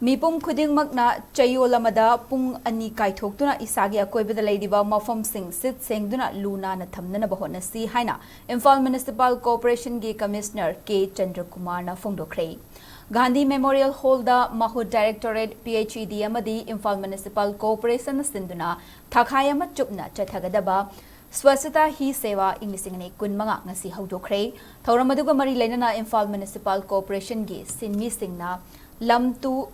Mipum khudingmakna chayolamada pung ani kaithokduna isagi akoibada Leiriba Mapham sit Sengduna Lu-Nanna Thamnaba Hotnasi haina Imphal Municipal Corporation gi Commissioner Chandrakumar na phongdokre. Gandhi Memorial Hall da Mahut Directorate PhD amadi Imphal Municipal Corporation Sengduna thakhayama chupna chathagadaba Swasthata hi seva inglisingani kunmanga ngasi haudokre. Thoramaduga mari lenana Imphal Municipal Corporation gi sinmi singna lamtu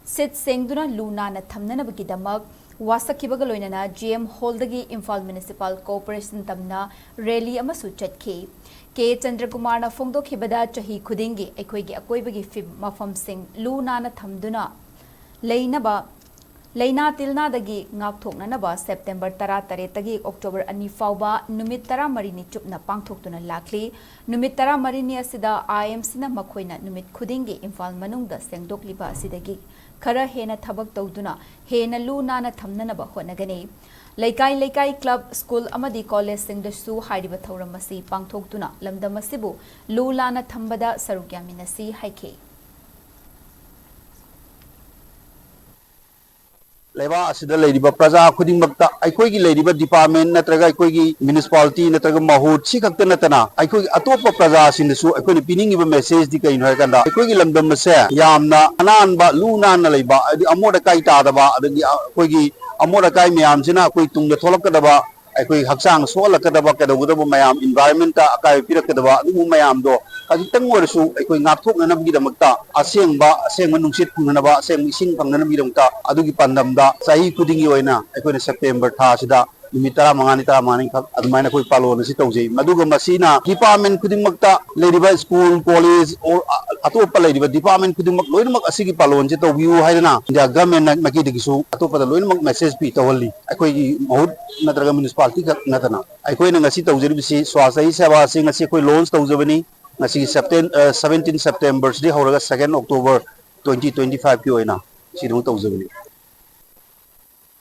Sit Sengduna Lu-Nanna Thamnabagi damak wasakibaga loinana GM Holdagi Imphal Municipal Corporation tamna rally amasu chatke K Chandrakumar na phongdokhibada chahi khudingi aikoigi akoibagi Mapham sing Lu-Nanna Thamduna Leina tilna dagi ngakthoknanaba September 13 tagi October 2 fauba numit 13 ni chupna pangthoktuna lakli numit 13 ni asida IMC na makhoina numit khudingi Imphal manungda sengdokliba asidagi khara hena thabak tawduna hena Lu-Nanna thamnanaba honagani Laikai club school amadi college singdasu haidiba thauramasi pangthoktuna lamdamasibu Lu-Nanna thambada sarugyaminasi haike Leiriba asida Leiriba praja khudingmakta aikoigi Leiriba department natraga aikoigi municipality natraga mahut si khakta natana aikoigi atopa praja sindasu aikoini piningiba message di kaino hakanda aikoigi lamdam se yamna ananba Lu-Nanna leiba adi amoda kai tadaba adi aikoigi amoda kai myam sina akoi tungda tholakadaba aikoi haksang solakadaba kadawudaba mayam environment ta akai pirakadaba adu mayam do ajitang warasu aikoi ngapthoknana bidamakta asengba nungsit phungnaba aseng ising phangnana bidamta adugi pandamda sahi khudingi oina aikoina September tha sida numit 15 khak adumaina koi palon si tawjei maduga masina department khudingmakta Leiriba school college or atopa Leiriba department khudingmak loinamak asigi palon si tawbiu haidana india government maki digisu atopa da loinamak message pi tawali aikoigi mahut natraga municipality khak natana aikoina ngasi tawjeri bisi swasthai seva sing ngasi koi launch tawjabani ngasi 17 September di hauraga 2 October 2025 ki oina sidung tawjabani